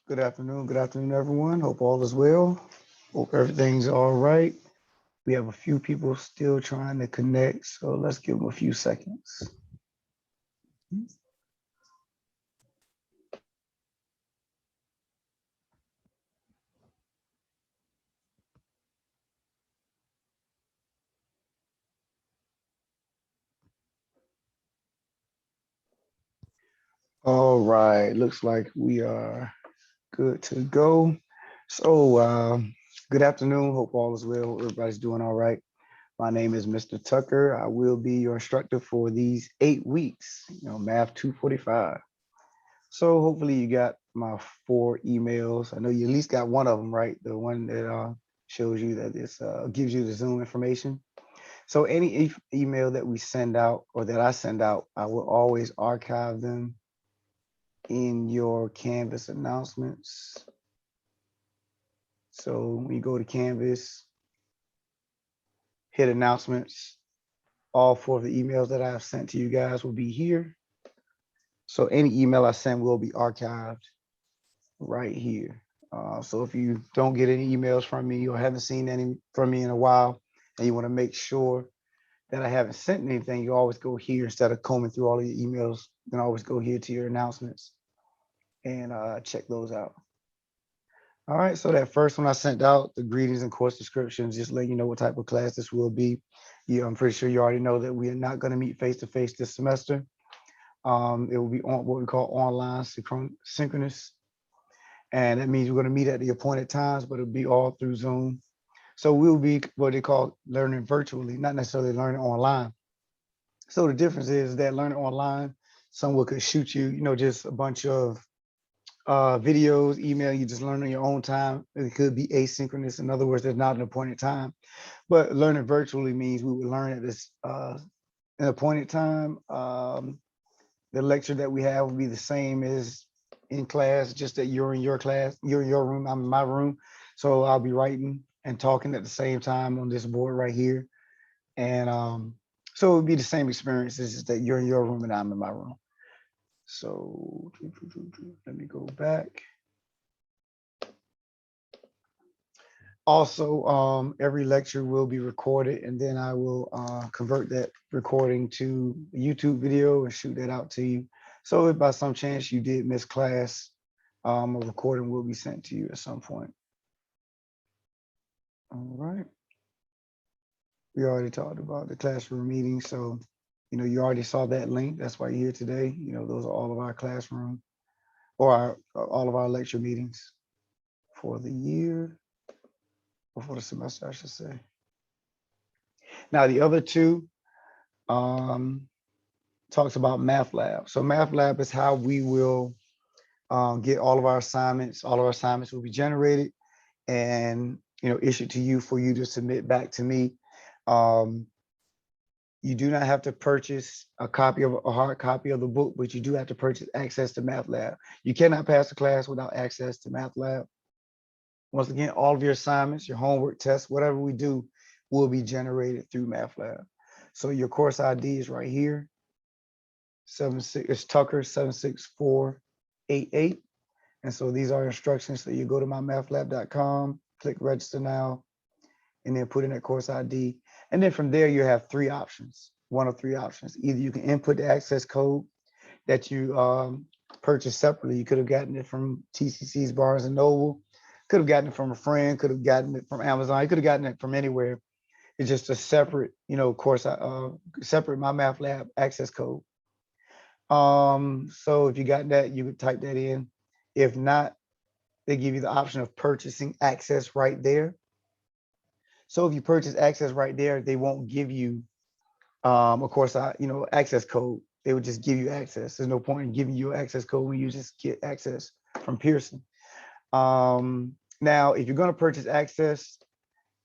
Good afternoon, everyone. Hope all is well. Hope everything's all right. We have a few people still trying to connect, so let's give them a few seconds. All right, looks like we are good to go. So, good afternoon. Hope all is well. Everybody's doing all right. My name is Mr. Tucker. I will be your instructor for these 8 weeks, Math 245. So hopefully you got my 4 emails. I know you at least got one of them, right? The one that shows you that this gives you the Zoom information. So any email that we send out or that I send out, I will always archive them in your Canvas announcements. So when you go to Canvas, hit announcements, all 4 of the emails that I've sent to you guys will be here. So any email I send will be archived right here. So if you don't get any emails from me or haven't seen any from me in a while, and you want to make sure that I haven't sent anything, you always go here instead of combing through all of your emails. You can always go here to your announcements and check those out. All right, so that first one I sent out, the greetings and course descriptions, just letting you know what type of class this will be. Yeah, I'm pretty sure you already know that we are not going to meet face to face this semester. It will be on what we call online synchronous, and that means we're going to meet at the appointed times, but it'll be all through Zoom. So we'll be what they call learning virtually, not necessarily learning online. So the difference is that learning online, someone could shoot you, just a bunch of videos, email, you just learn on your own time. It could be asynchronous. In other words, there's not an appointed time. But learning virtually means we would learn at this an appointed time. The lecture that we have will be the same as in class, just that you're in your class, you're in your room, I'm in my room. So I'll be writing and talking at the same time on this board right here. And so it would be the same experience. It's just that you're in your room and I'm in my room. So let me go back. Also, every lecture will be recorded, and then I will convert that recording to a YouTube video and shoot that out to you. So if by some chance you did miss class, a recording will be sent to you at some point. All right. We already talked about the classroom meeting, so you already saw that link. That's why you're here today. Those are all of our classroom or all of our lecture meetings for the year, or for the semester, I should say. Now the other two talks about Math Lab. So Math Lab is how we will get all of our assignments. All of our assignments will be generated and issued to you for you to submit back to me. You do not have to purchase a hard copy of the book, but you do have to purchase access to Math Lab. You cannot pass a class without access to Math Lab. Once again, all of your assignments, your homework, tests, whatever we do will be generated through Math Lab. So your course ID is right here. It's Tucker 76488. And so these are instructions. So you go to mymathlab.com, click register now, and then put in that course ID. And then from there, you have 3 options, 1 of 3 options. Either you can input the access code that you purchased separately. You could have gotten it from TCC's Barnes and Noble, could have gotten it from a friend, could have gotten it from Amazon. You could have gotten it from anywhere. It's just a separate, course, separate My Math Lab access code. So if you got that, you could type that in. If not, they give you the option of purchasing access right there. So if you purchase access right there, they won't give you, of course, access code. They would just give you access. There's no point in giving you access code when you just get access from Pearson. Now, if you're going to purchase access,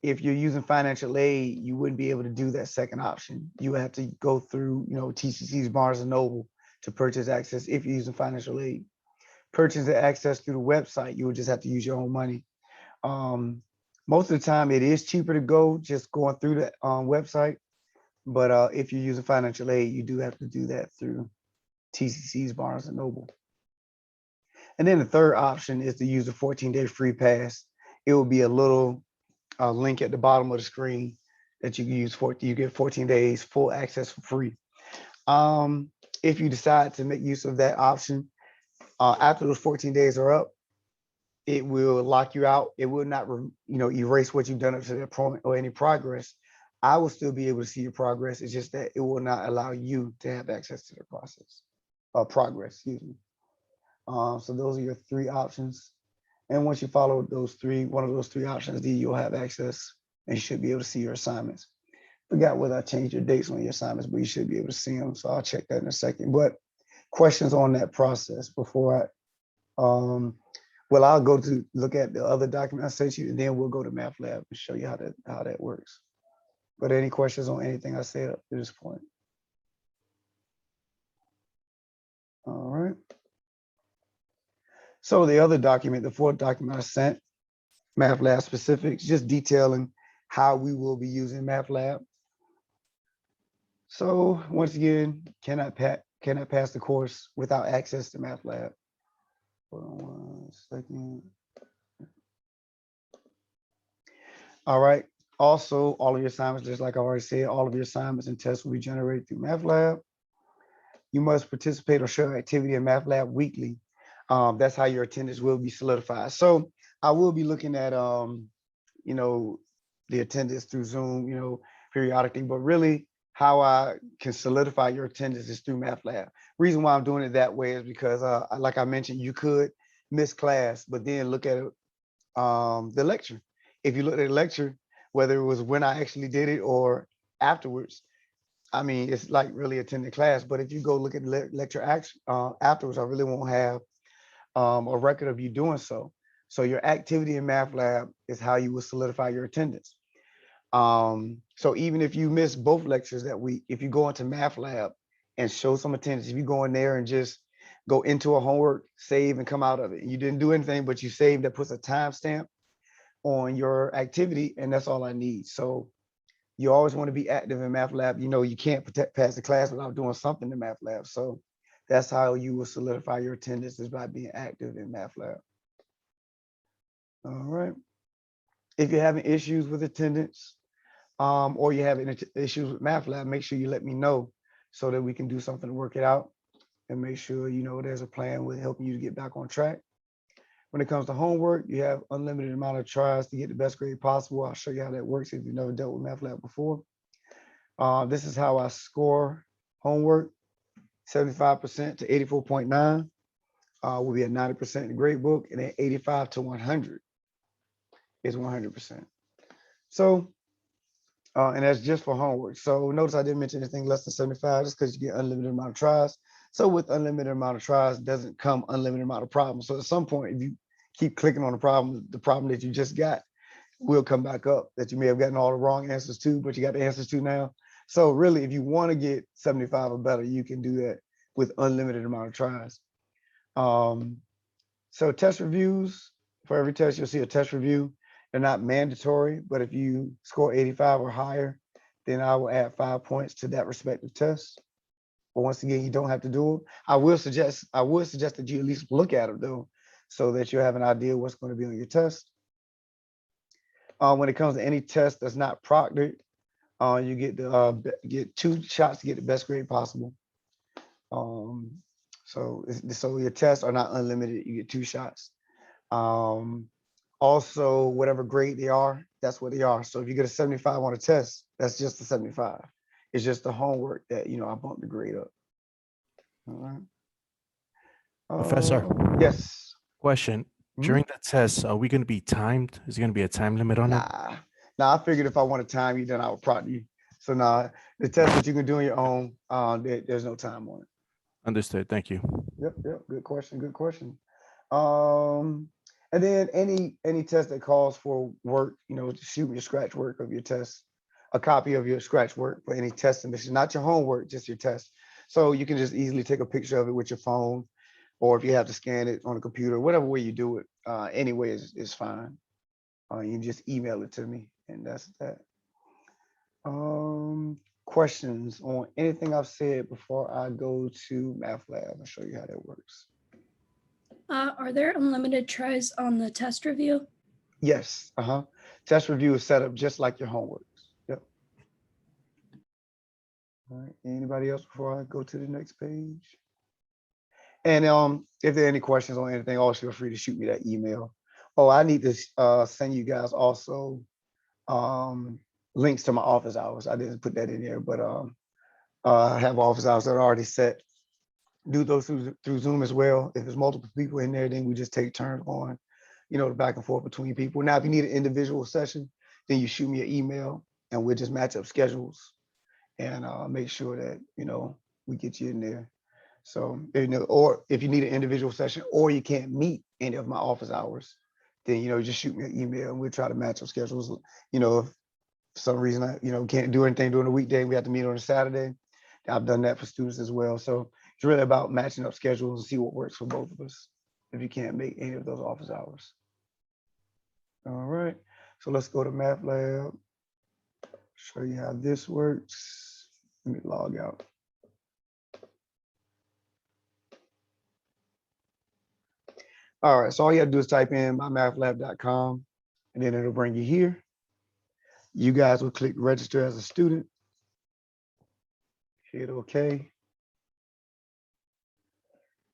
if you're using financial aid, you wouldn't be able to do that second option. You would have to go through, TCC's Barnes and Noble to purchase access if you're using financial aid. Purchasing access through the website, you would just have to use your own money. Most of the time, it is cheaper to go just going through the website. But if you're using financial aid, you do have to do that through TCC's Barnes and Noble. And then the third option is to use the 14-day free pass. It will be a little link at the bottom of the screen that you can use for. You get 14 days full access for free. If you decide to make use of that option, after those 14 days are up, it will lock you out. It will not, erase what you've done up to that point or any progress. I will still be able to see your progress. It's just that it will not allow you to have access to the process or progress, excuse me. So those are your three options. And once you follow one of those three options, then you'll have access and you should be able to see your assignments. Forgot whether I changed your dates on your assignments, but you should be able to see them. So I'll check that in a second. But questions on that process before I'll go to look at the other document I sent you, and then we'll go to MathLab and show you how that works. But any questions on anything I said up to this point? All right. So the other document, the fourth document I sent, MathLab specifics, just detailing how we will be using MathLab. So once again, cannot pass the course without access to MathLab. Hold on one second. All right. Also, all of your assignments, just like I already said, all of your assignments and tests will be generated through MathLab. You must participate or show activity in MathLab weekly. That's how your attendance will be solidified. So I will be looking at, the attendance through Zoom, periodically, but really how I can solidify your attendance is through MathLab. Reason why I'm doing it that way is because, like I mentioned, you could miss class, but then look at the lecture. If you look at the lecture, whether it was when I actually did it or afterwards, I mean, it's like really attending class. But if you go look at the lecture afterwards, I really won't have a record of you doing so. So your activity in MathLab is how you will solidify your attendance. So even if you miss both lectures that week, if you go into MathLab and show some attendance, if you go in there and just go into a homework, save and come out of it, and you didn't do anything, but you saved, that puts a timestamp on your activity, and that's all I need. So you always want to be active in MathLab. You can't pass the class without doing something in MathLab. So that's how you will solidify your attendance, is by being active in MathLab. All right. If you're having issues with attendance, or you're having issues with MathLab, make sure you let me know so that we can do something to work it out and make sure there's a plan with helping you to get back on track. When it comes to homework, you have unlimited amount of tries to get the best grade possible. I'll show you how that works if you've never dealt with MathLab before. This is how I score homework: 75% to 84.9 will be at 90% in the grade book, and then 85 to 100 is 100%. So, and that's just for homework. So notice I didn't mention anything less than 75, just because you get unlimited amount of tries. So with unlimited amount of tries doesn't come unlimited amount of problems. So at some point, if you keep clicking on the problem that you just got will come back up, that you may have gotten all the wrong answers to, but you got the answers to now. So really, if you want to get 75 or better, you can do that with unlimited amount of tries. So test reviews, for every test, you'll see a test review. They're not mandatory, but if you score 85 or higher, then I will add 5 points to that respective test. But once again, you don't have to do them. I would suggest that you at least look at them though, so that you have an idea what's going to be on your test. When it comes to any test that's not proctored, you get 2 shots to get the best grade possible. So your tests are not unlimited. You get 2 shots. Also, whatever grade they are, that's what they are. So if you get a 75 on a test, that's just a 75. It's just the homework that I bumped the grade up. All right. Professor. Yes. Question. During the test, are we going to be timed? Is there going to be a time limit on it? Nah, I figured if I want to time you, then I would proctor you. So the test that you can do on your own, there's no time on it. Understood. Thank you. Yep. Good question. And then any test that calls for work, shoot me your scratch work of your test, a copy of your scratch work for any test submission, not your homework, just your test. So you can just easily take a picture of it with your phone, or if you have to scan it on a computer, whatever way you do it, anyway is fine. You can just email it to me, and that's that. Questions on anything I've said before I go to MathLab and show you how that works? Are there unlimited tries on the test review? Yes. Test review is set up just like your homework. Yep. All right. Anybody else before I go to the next page? And if there are any questions on anything, always feel free to shoot me that email. Oh, I need to send you guys also links to my office hours. I didn't put that in there, but I have office hours that are already set. Do those through Zoom as well. If there's multiple people in there, then we just take turns on, the back and forth between people. Now, if you need an individual session, then you shoot me an email and we'll just match up schedules and make sure that, we get you in there. So, or if you need an individual session or you can't meet any of my office hours, then, just shoot me an email and we'll try to match up schedules. If for some reason I, can't do anything during the weekday, we have to meet on a Saturday. I've done that for students as well. So it's really about matching up schedules and see what works for both of us if you can't make any of those office hours. All right, so let's go to Math Lab. Show you how this works. Let me log out. All right, so all you have to do is type in mymathlab.com and then it'll bring you here. You guys will click register as a student. Hit OK.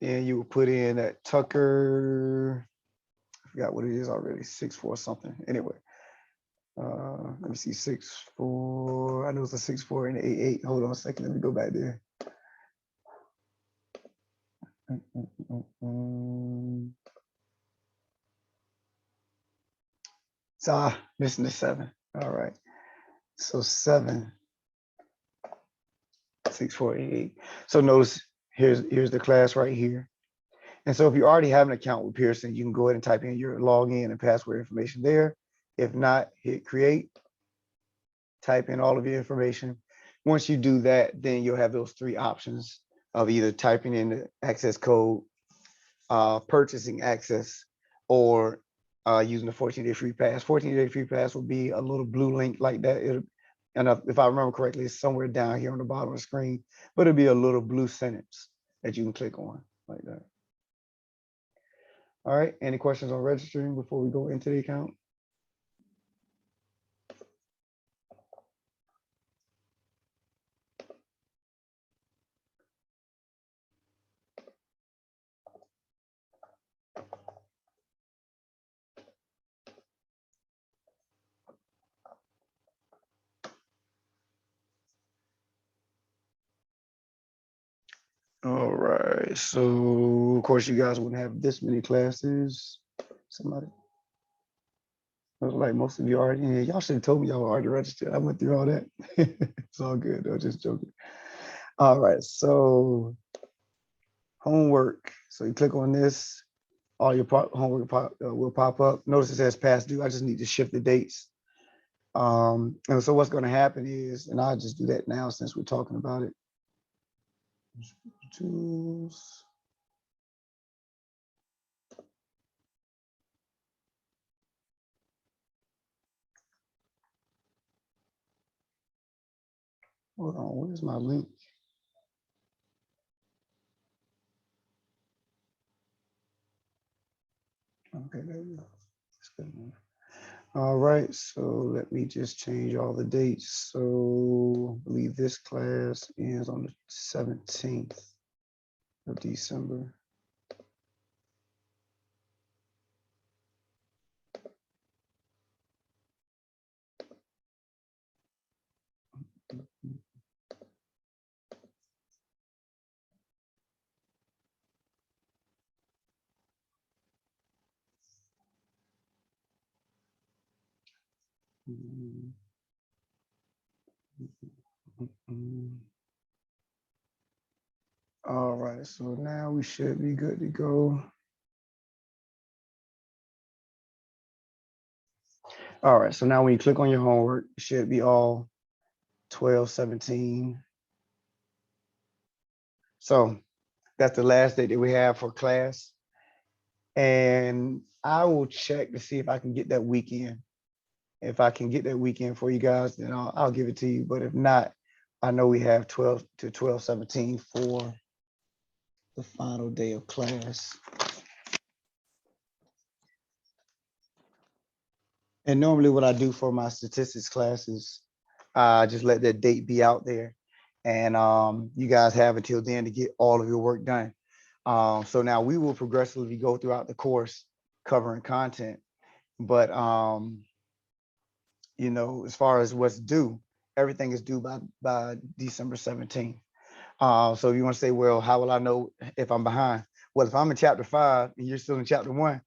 And you will put in that Tucker, I forgot what it is already, 6-4 something. Anyway, let me see, 6-4. I know it's a 6-4 and an 8-8. Hold on a second. Let me go back there. So missing the 7. All right. So 7, 6-4, 8-8. So notice here's the class right here. And so if you already have an account with Pearson, you can go ahead and type in your login and password information there. If not, hit create, type in all of your information. Once you do that, then you'll have those 3 options of either typing in the access code, purchasing access, or using the 14-day free pass. 14-day free pass will be a little blue link like that. And if I remember correctly, it's somewhere down here on the bottom of the screen, but it'll be a little blue sentence that you can click on like that. All right, any questions on registering before we go into the account? All right, so of course you guys wouldn't have this many classes. Somebody, I was like, most of you already in here. Y'all should have told me y'all were already registered. I went through all that. It's all good. I was just joking. All right, so homework. So you click on this, all your homework will pop up. Notice it says past due. I just need to shift the dates. And so what's going to happen is, and I'll just do that now since we're talking about it. Tools. Hold on, where's my link? Okay, there we go. That's good enough. All right, so let me just change all the dates. So I believe this class ends on the 17th of December. All right, so now we should be good to go. All right, so now when you click on your homework, it should be all 12/17. So that's the last date that we have for class. And I will check to see if I can get that weekend. If I can get that weekend for you guys, then I'll give it to you. But if not, I know we have 12 to 12/17 for the final day of class. And normally what I do for my statistics class is I just let that date be out there. And you guys have until then to get all of your work done. So now we will progressively go throughout the course covering content. But you know, as far as what's due, everything is due by December 17th. So if you want to say, well, how will I know if I'm behind? Well, if I'm in chapter 5 and you're still in chapter 1,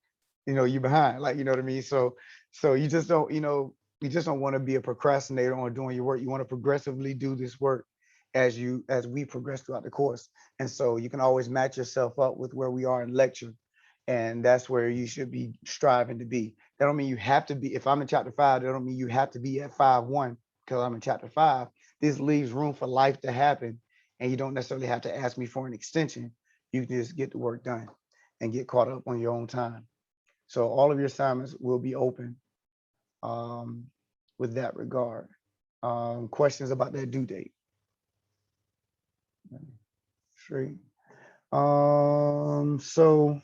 you know, you're behind. Like, you know what I mean? So you just don't, you know, you just don't want to be a procrastinator on doing your work. You want to progressively do this work as we progress throughout the course. And so you can always match yourself up with where we are in lecture. And that's where you should be striving to be. That don't mean you have to be, if I'm in chapter 5, that don't mean you have to be at 5-1 because I'm in chapter 5. This leaves room for life to happen. And you don't necessarily have to ask me for an extension. You can just get the work done and get caught up on your own time. So all of your assignments will be open with that regard. Questions about that due date? Straight. So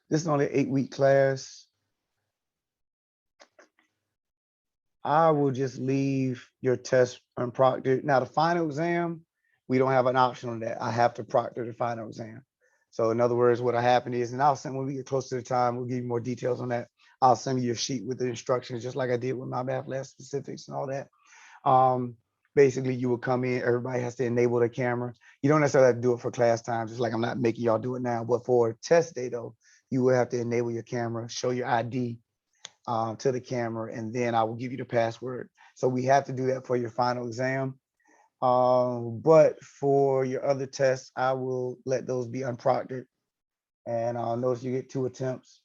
this is only an 8-week class. I will just leave your test unproctored. Now the final exam, we don't have an option on that. I have to proctor the final exam. So in other words, what'll happen is, and I'll send when we get close to the time, we'll give you more details on that. I'll send you a sheet with the instructions, just like I did with my math lab specifics and all that. Basically, you will come in, everybody has to enable their camera. You don't necessarily have to do it for class time, just like I'm not making y'all do it now, but for test day though, you will have to enable your camera, show your ID to the camera, and then I will give you the password. So we have to do that for your final exam. But for your other tests, I will let those be unproctored. And notice you get 2 attempts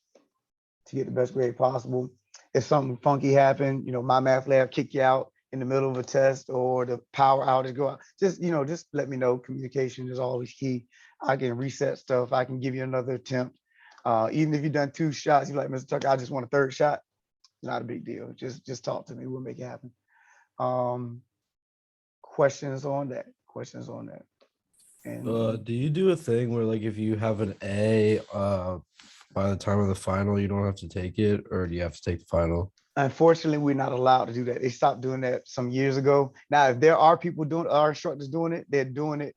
to get the best grade possible. If something funky happened, you know, my math lab kick you out in the middle of a test or the power outage go out, just, you know, just let me know. Communication is always key. I can reset stuff. I can give you another attempt. Even if you've done 2 shots, you're like, Mr. Tucker, I just want a 3rd shot. Not a big deal. Just talk to me. We'll make it happen. Questions on that? Questions on that? And Do you do a thing where like if you have an A by the time of the final, you don't have to take it, or do you have to take the final? unfortunately, we're not allowed to do that. They stopped doing that some years ago. Now, if there are people doing, our instructors doing it, they're doing it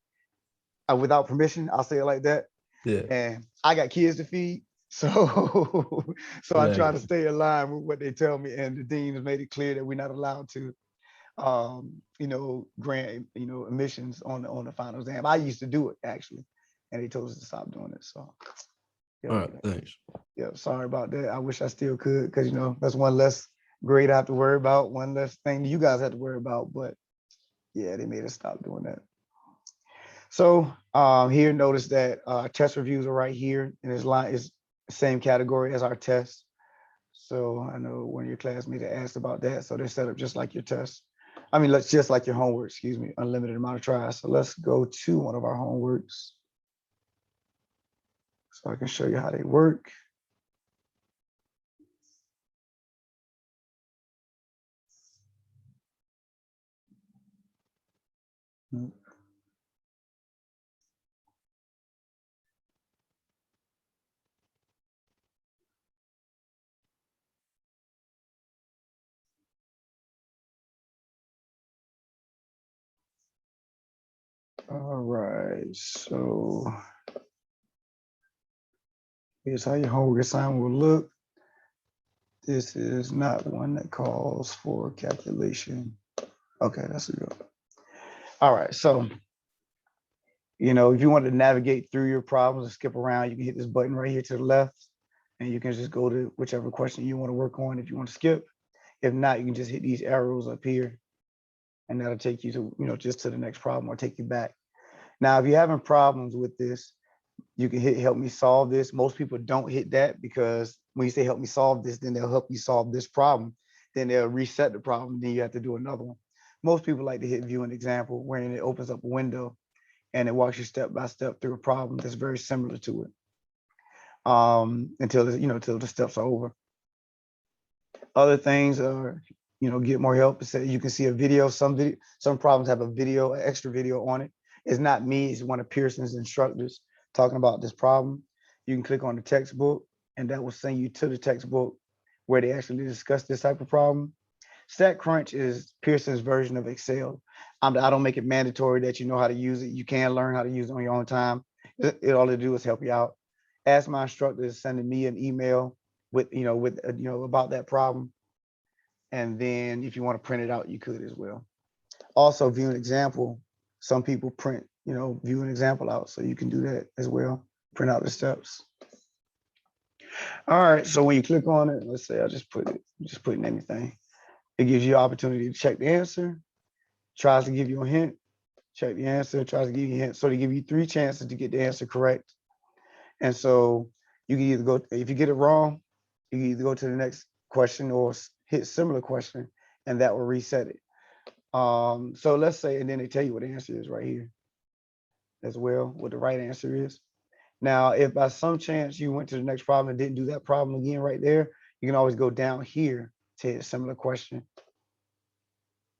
without permission. I'll say it like that. Yeah. And I got kids to feed. So, so I try to Yeah. stay aligned with what they tell me. And the dean has made it clear that we're not allowed to, you know, grant, you know, admissions on the final exam. I used to do it actually, and they told us to stop doing it. So, yeah, All right. Thanks. yeah, sorry about that. I wish I still could, because you know that's one less grade I have to worry about, one less thing you guys have to worry about. But yeah, they made us stop doing that. So here, notice that test reviews are right here, and this line is the same category as our test. So I know one of your classmates asked about that. So they're set up just like your test. I mean, let's just like your homework, excuse me, unlimited amount of tries. So let's go to one of our homeworks so I can show you how they work. All right, so here's how your homework assignment will look. This is not one that calls for calculation. Okay, that's a good one. All right, so, you know, if you want to navigate through your problems and skip around, you can hit this button right here to the left, and you can just go to whichever question you want to work on if you want to skip. If not, you can just hit these arrows up here, and that'll take you to, you know, just to the next problem or take you back. Now, if you're having problems with this, you can hit help me solve this. Most people don't hit that because when you say help me solve this, then they'll help you solve this problem. Then they'll reset the problem. Then you have to do another one. Most people like to hit view an example, wherein it opens up a window and it walks you step by step through a problem that's very similar to it. Until, you know, until the steps are over. Other things are, you know, get more help. So you can see a video. Some problems have a video, an extra video on it. It's not me, it's one of Pearson's instructors talking about this problem. You can click on the textbook and that will send you to the textbook where they actually discuss this type of problem. StatCrunch is Pearson's version of Excel. I don't make it mandatory that you know how to use it. You can learn how to use it on your own time. All it do is help you out. Ask my instructor is sending me an email with about that problem. And then if you want to print it out, you could as well. Also view an example. Some people print, view an example out. So you can do that as well. Print out the steps. All right. So when you click on it, let's say I just put in anything. It gives you opportunity to check the answer, tries to give you a hint, check the answer, tries to give you a hint. So they give you 3 chances to get the answer correct. And so you can either go, if you get it wrong, you can either go to the next question or hit similar question, and that will reset it. So let's say, and then they tell you what the answer is right here as well, what the right answer is. Now, if by some chance you went to the next problem and didn't do that problem again right there, you can always go down here to hit a similar question,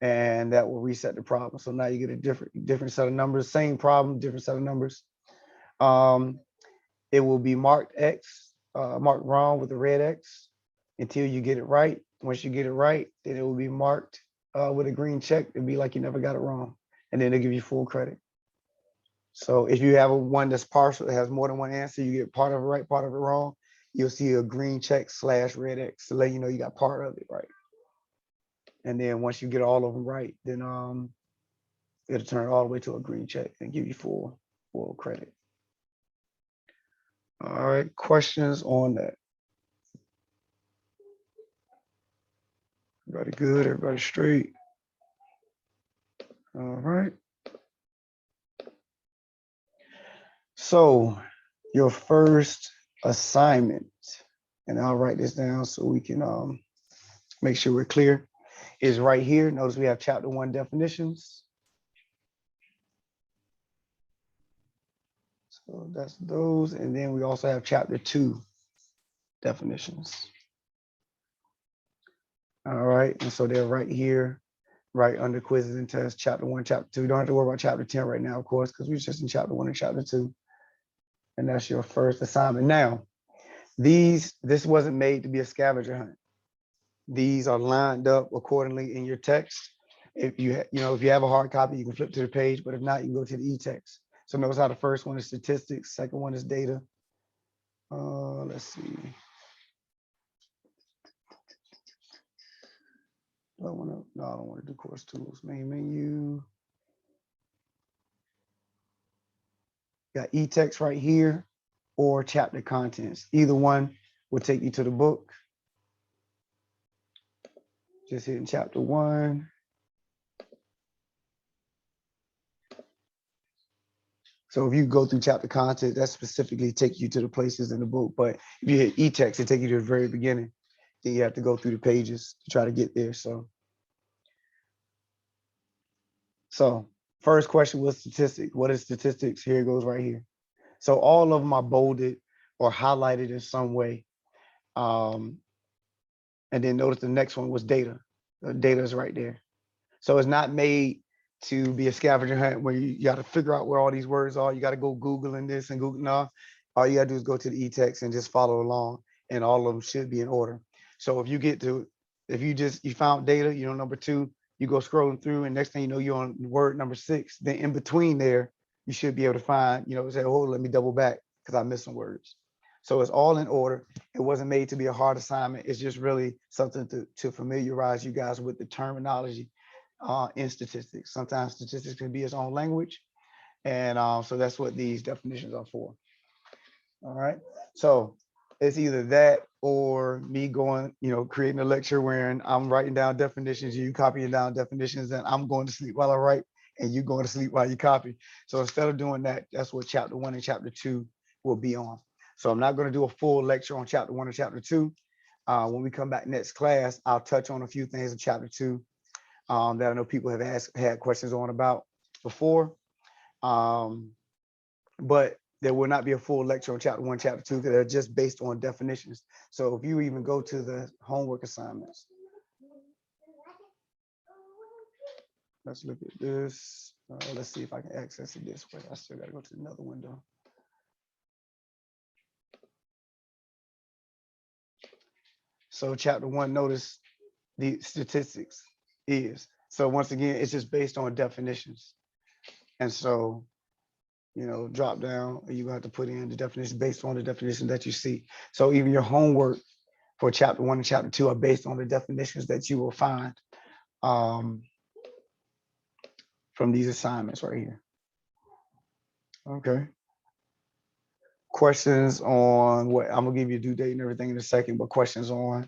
and that will reset the problem. So now you get a different set of numbers, same problem, different set of numbers. It will be marked X, marked wrong with a red X until you get it right. Once you get it right, then it will be marked with a green check. It'll be like you never got it wrong, and then they'll give you full credit. So if you have one that's partial, that has more than one answer, you get part of it right, part of it wrong, you'll see a green check / red X to let you know you got part of it right. And then once you get all of them right, then it'll turn all the way to a green check and give you full credit. All right, questions on that? Everybody good? Everybody straight? All right. So your first assignment, and I'll write this down so we can make sure we're clear, is right here. Notice we have chapter 1 definitions. So that's those. And then we also have chapter 2 definitions. All right. And so they're right here, right under quizzes and tests, chapter 1, chapter 2. You don't have to worry about chapter 10 right now, of course, because we're just in chapter 1 and chapter 2. And that's your first assignment. Now, this wasn't made to be a scavenger hunt. These are lined up accordingly in your text. If you have a hard copy, you can flip to the page, but if not, you can go to the e-text. So notice how the first one is statistics, second one is data. Let's see. I don't want to do course tools, main menu. Got e-text right here or chapter contents. Either one will take you to the book. Just hitting chapter 1. So if you go through chapter content, that specifically take you to the places in the book. But if you hit e-text, it take you to the very beginning. Then you have to go through the pages to try to get there. So first question was statistics. What is statistics? Here it goes right here. So all of them are bolded or highlighted in some way. And then notice the next one was data. The data is right there. So it's not made to be a scavenger hunt where you got to figure out where all these words are. You got to go Googling this and Google. No, all you got to do is go to the e-text and just follow along, and all of them should be in order. So if you found data, number 2, you go scrolling through, and next thing you know, you're on word number 6. Then in between there, you should be able to find, say, oh, let me double back because I missed some words. So it's all in order. It wasn't made to be a hard assignment. It's just really something to familiarize you guys with the terminology in statistics. Sometimes statistics can be its own language. And so that's what these definitions are for. All right. So it's either that or me going, creating a lecture where I'm writing down definitions, you copying down definitions, and I'm going to sleep while I write, and you going to sleep while you copy. So instead of doing that, that's what chapter 1 and chapter 2 will be on. So I'm not going to do a full lecture on chapter 1 and chapter 2. When we come back next class, I'll touch on a few things in chapter 2 that I know people have had questions on about before. But there will not be a full lecture on chapter 1, chapter 2, because they're just based on definitions. So if you even go to the homework assignments, let's look at this. Let's see if I can access it this way. I still got to go to another window. So chapter 1, notice the statistics is. So once again, it's just based on definitions. And so, drop down, and you have to put in the definition based on the definition that you see. So even your homework for chapter 1 and chapter 2 are based on the definitions that you will find from these assignments right here. Okay. Questions on what I'm gonna give you a due date and everything in a second, but questions on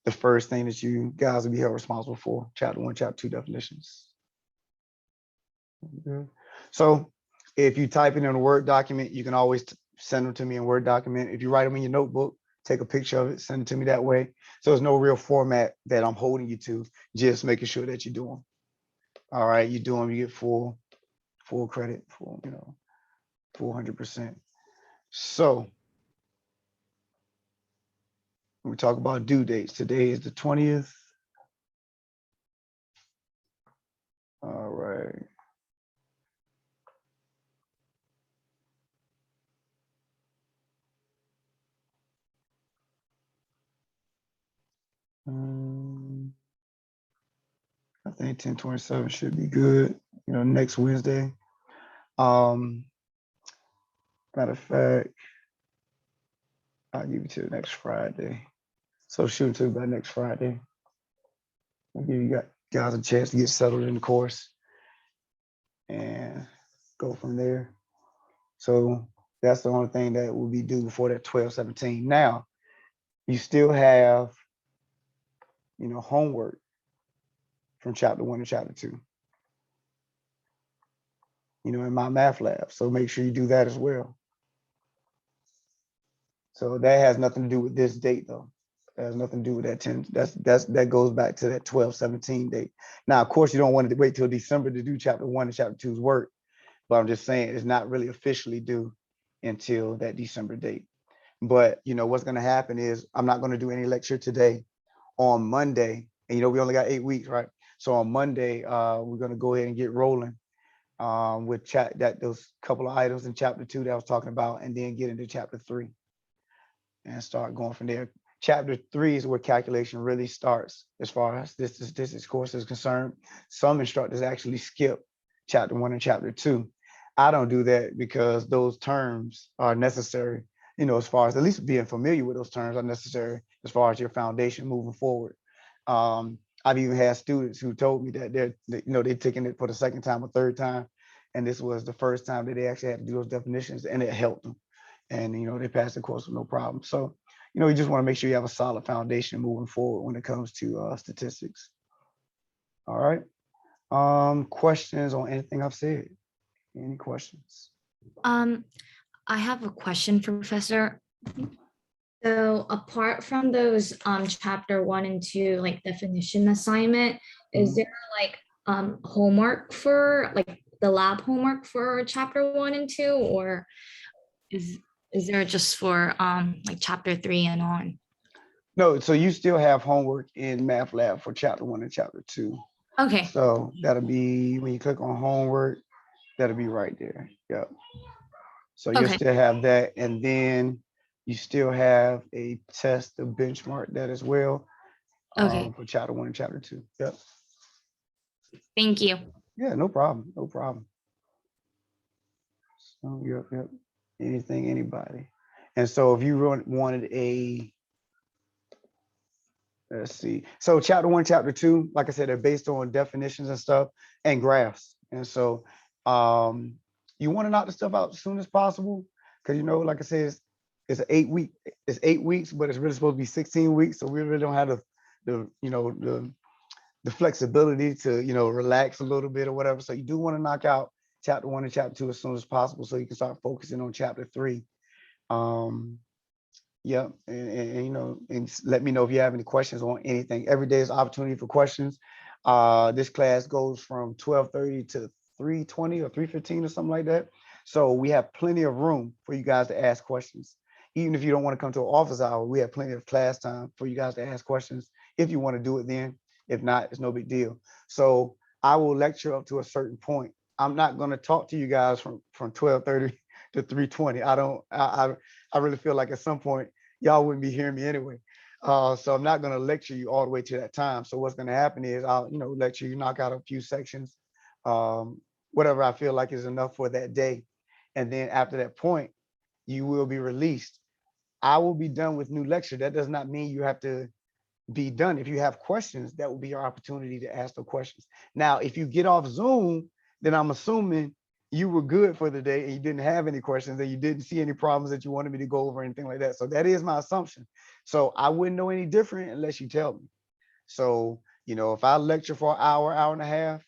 the first thing that you guys will be held responsible for, chapter 1, chapter 2 definitions. Okay. So if you type it in a Word document, you can always send them to me in Word document. If you write them in your notebook, take a picture of it, send it to me that way. So there's no real format that I'm holding you to, just making sure that you do them. All right, you do them, you get full credit, full 100%. So we talk about due dates. Today is the 20th. All right. I think 10/27 should be good. Next Wednesday. Matter of fact, I'll give you to next Friday. So shoot to by next Friday. I'll give you guys a chance to get settled in the course and go from there. So that's the only thing that will be due before that 12/17. Now, you still have, homework from chapter 1 to chapter 2, in my math lab. So make sure you do that as well. So that has nothing to do with this date though. That has nothing to do with that 10. That goes back to that 12/17 date. Now, of course, you don't want to wait till December to do chapter 1 and chapter 2's work, but I'm just saying it's not really officially due until that December date. But what's going to happen is I'm not going to do any lecture today. On Monday, and we only got 8 weeks, right? So on Monday, we're going to go ahead and get rolling with those couple of items in chapter 2 that I was talking about, and then get into chapter 3 and start going from there. Chapter 3 is where calculation really starts as far as this statistics course is concerned. Some instructors actually skip chapter 1 and chapter 2. I don't do that because those terms are necessary, as far as at least being familiar with those terms are necessary as far as your foundation moving forward. I've even had students who told me that they're taking it for the second time or third time, and this was the first time that they actually had to do those definitions, and it helped them. And they passed the course with no problem. So you just want to make sure you have a solid foundation moving forward when it comes to statistics. All right. Questions on anything I've said? Any questions? I have a question, Professor. So apart from those chapter 1 and 2 like definition assignment, is there like homework for like the lab homework for chapter 1 and 2, or is there just for like chapter 3 and on? No, so you still have homework in math lab for chapter 1 and chapter 2. Okay. So that'll be when you click on homework, that'll be right there. Yep. So you'll still have that, and then you still have a test to benchmark that as well. For chapter 1 and chapter 2. Yep. Thank you. Yeah, no problem. No problem. So yep. Anything, anybody. And so if you wanted let's see. So chapter 1, chapter 2, like I said, they're based on definitions and stuff and graphs. And so you want to knock the stuff out as soon as possible, because like I said, it's 8 weeks, but it's really supposed to be 16 weeks. So we really don't have the flexibility to relax a little bit or whatever. So you do want to knock out chapter 1 and chapter 2 as soon as possible, so you can start focusing on chapter 3. Yeah, and let me know if you have any questions on anything. Every day is opportunity for questions. This class goes from 12:30 to 3:20 or 3:15 or something like that. So we have plenty of room for you guys to ask questions. Even if you don't want to come to an office hour, we have plenty of class time for you guys to ask questions if you want to do it then. If not, it's no big deal. So I will lecture up to a certain point. I'm not going to talk to you guys from 12:30 to 3:20. I really feel like at some point y'all wouldn't be hearing me anyway. So I'm not going to lecture you all the way to that time. So what's going to happen is I'll, lecture you, knock out a few sections, whatever I feel like is enough for that day. And then after that point, you will be released. I will be done with new lecture. That does not mean you have to be done. If you have questions, that will be your opportunity to ask the questions. Now, if you get off Zoom, then I'm assuming you were good for the day and you didn't have any questions and you didn't see any problems that you wanted me to go over, anything like that. So that is my assumption. So I wouldn't know any different unless you tell me. So, if I lecture for an hour, hour and a half,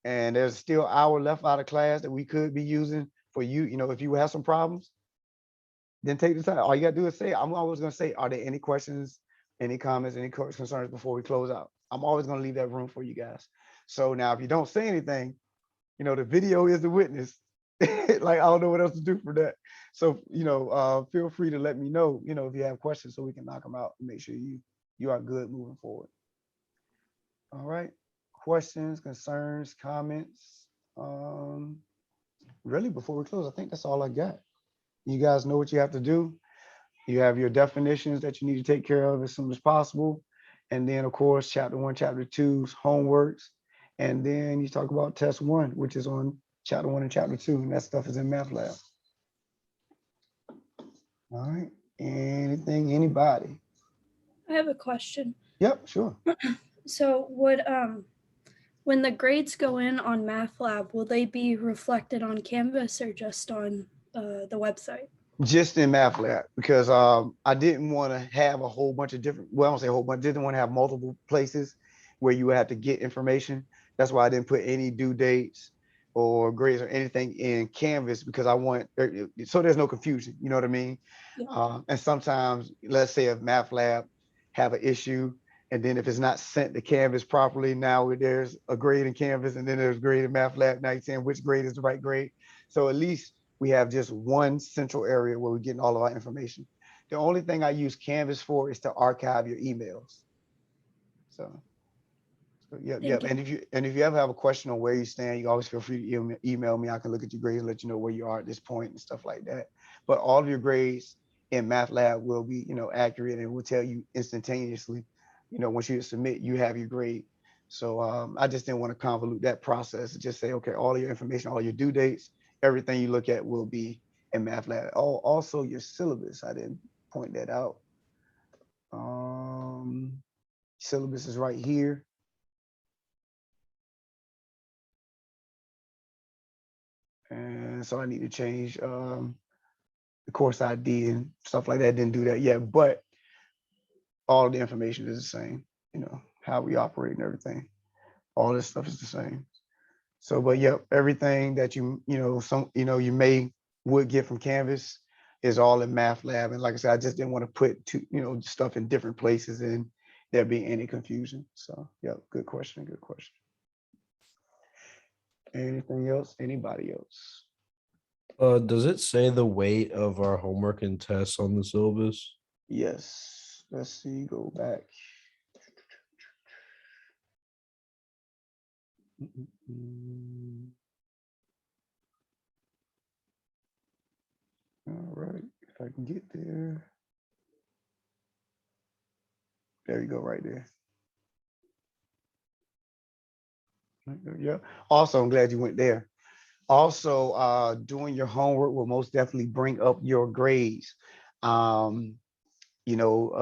and there's still an hour left out of class that we could be using for you, if you have some problems, then take the time. All you gotta do is say, I'm always gonna say, are there any questions, any comments, any concerns before we close out? I'm always gonna leave that room for you guys. So now if you don't say anything, the video is the witness. Like, I don't know what else to do for that. So, feel free to let me know, if you have questions so we can knock them out and make sure you are good moving forward. All right. Questions, concerns, comments. Really, before we close, I think that's all I got. You guys know what you have to do. You have your definitions that you need to take care of as soon as possible. And then, of course, chapter 1, chapter 2's homeworks. And then you talk about test 1, which is on chapter 1 and chapter 2. And that stuff is in Math Lab. All right. Anything, anybody? I have a question. Yep, sure. So would when the grades go in on Math Lab, will they be reflected on Canvas or just on the website? Just in Math Lab, because I didn't want to have a whole bunch of different, well, I don't say a whole bunch, didn't want to have multiple places where you had to get information. That's why I didn't put any due dates or grades or anything in Canvas, because I want, so there's no confusion, you know what I mean? Yeah. And sometimes, let's say if Math Lab have an issue, and then if it's not sent to Canvas properly, now there's a grade in Canvas and then there's grade in Math Lab. Now you're saying which grade is the right grade. So at least we have just one central area where we're getting all of our information. The only thing I use Canvas for is to archive your emails. So yeah. Thank you. And if you ever have a question on where you stand, you always feel free to email me. I can look at your grades and let you know where you are at this point and stuff like that. But all of your grades in Math Lab will be, accurate, and will tell you instantaneously, once you submit, you have your grade. So I just didn't want to convolute that process. Just say, okay, all of your information, all your due dates, everything you look at will be in Math Lab. Also your syllabus, I didn't point that out. Syllabus is right here. And so I need to change the course ID and stuff like that. Didn't do that yet, but all of the information is the same, how we operate and everything. All this stuff is the same. So, but yep, everything that you would get from Canvas is all in Math Lab. And like I said, I just didn't want to put stuff in different places and there be any confusion. So, yep, good question, good question. Anything else? Anybody else? Does it say the weight of our homework and tests on the syllabus? Yes. Let's see, go back. All right, if I can get there. There you go, right there. Yeah. Also, I'm glad you went there. Also, doing your homework will most definitely bring up your grades. A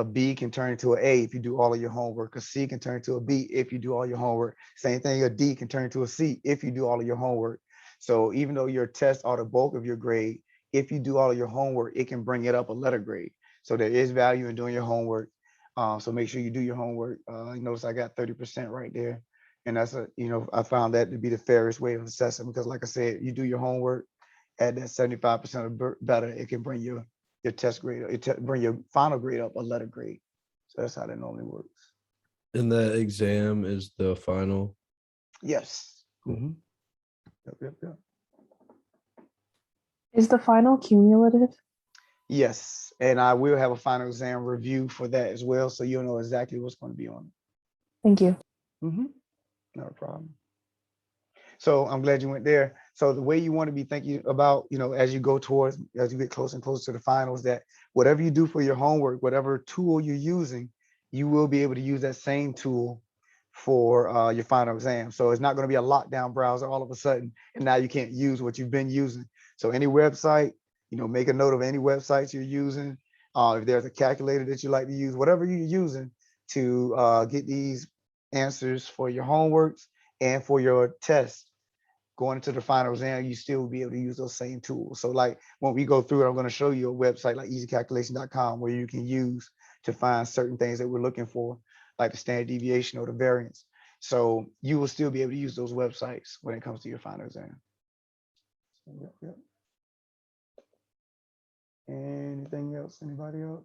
B can turn into an A if you do all of your homework. A C can turn into a B if you do all your homework. Same thing, a D can turn into a C if you do all of your homework. So even though your tests are the bulk of your grade, if you do all of your homework, it can bring it up a letter grade. So there is value in doing your homework. So make sure you do your homework. You notice I got 30% right there. And that's I found that to be the fairest way of assessing, because like I said, you do your homework at that 75% or better, it can bring your test grade, bring your final grade up a letter grade. So that's how that normally works. And the exam is the final? Yes. Cool. Yep. Is the final cumulative? Yes. And I will have a final exam review for that as well. So you'll know exactly what's going to be on it. Thank you. Not a problem. So I'm glad you went there. So the way you want to be thinking about, as you get closer and closer to the finals, that whatever you do for your homework, whatever tool you're using, you will be able to use that same tool for your final exam. So it's not going to be a lockdown browser all of a sudden, and now you can't use what you've been using. So any website, make a note of any websites you're using. If there's a calculator that you like to use, whatever you're using to get these answers for your homeworks and for your test going into the final exam, you still will be able to use those same tools. So like when we go through it, I'm going to show you a website like easycalculation.com where you can use to find certain things that we're looking for, like the standard deviation or the variance. So you will still be able to use those websites when it comes to your final exam. Yep. Anything else? Anybody else?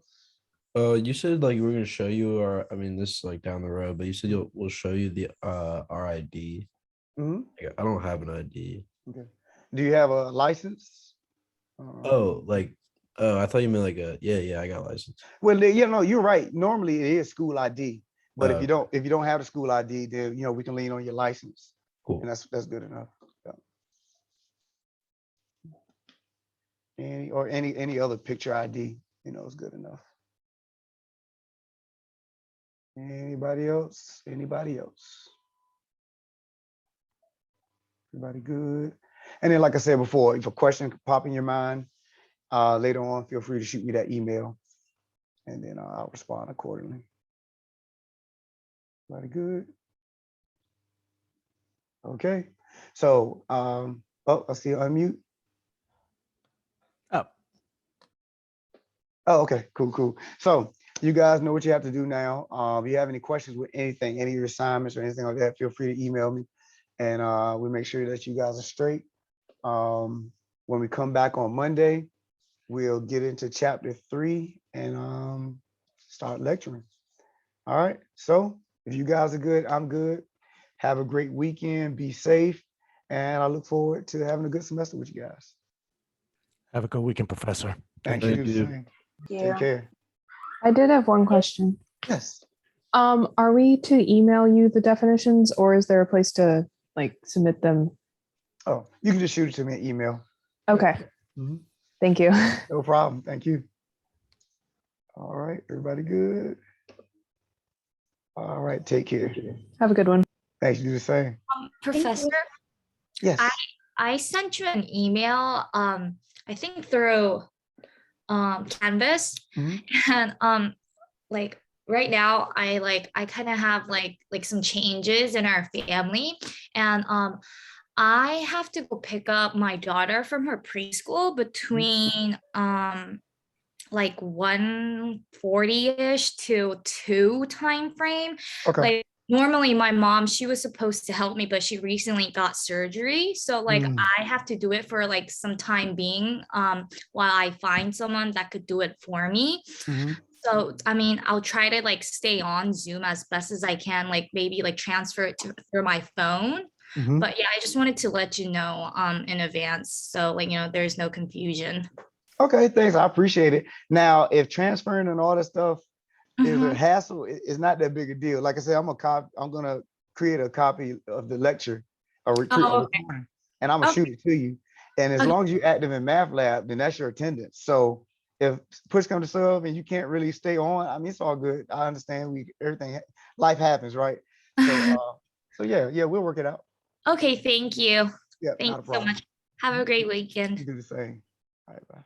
You said like we're gonna show you our, I mean, this is like down the road, but you said we'll show you the our ID. Mhm. Like, I don't have an ID. Okay. Do you have a license? Oh, I thought you meant like yeah, I got a license. Well, you're right. Normally it is school ID, but if you don't have the school ID, then we can lean on your license, Cool. and that's good enough. Yeah. Any other picture ID, is good enough. Anybody else? Anybody else? Everybody good? And then, like I said before, if a question pop in your mind later on, feel free to shoot me that email, and then I'll respond accordingly. Everybody good? Okay. So, I see you unmute. Oh, Oh, okay, cool. So you guys know what you have to do now. If you have any questions with anything, any of your assignments or anything like that, feel free to email me, and we make sure that you guys are straight. When we come back on Monday, we'll get into chapter 3 and start lecturing. All right. So if you guys are good, I'm good. Have a great weekend. Be safe, and I look forward to having a good semester with you guys. have a good weekend, Professor. Thank you. you. The same. Take care. I did have one question. Yes. Are we to email you the definitions, or is there a place to like submit them? Oh, you can just shoot it to me an email. Okay. Mhm. Thank you. No problem. Thank you. All right. Everybody good? All right. Take care. Have a good one. Thanks. You do the same. Professor, Yes. I sent you an email, I think through Canvas, Mhm. and like right now I kind of have like some changes in our family, and I have to go pick up my daughter from her preschool between like 1:40ish to 2 time frame. Okay. Like normally my mom, she was supposed to help me, but she recently got surgery. So like I have to do it for like some time being while I find someone that could do it for me. Mhm. So I mean, I'll try to like stay on Zoom as best as I can, like maybe like transfer it through my phone. Mhm. But yeah, I just wanted to let you know in advance, so like there's no confusion. Okay. Thanks. I appreciate it. Now, if transferring and all that stuff is a Mhm. hassle, it's not that big a deal. Like I said, I'm gonna create a copy of the lecture, a Oh, okay. recording, and I'm gonna Okay. shoot it to you. And as Okay. long as you're active in math lab, then that's your attendance. So if push comes to shove and you can't really stay on, I mean, it's all good. I understand. Everything, life happens, right? So yeah, we'll work it out. Okay, thank you. Yeah, Thank not a you so problem. much. Have a great weekend. You do the same. All right, bye.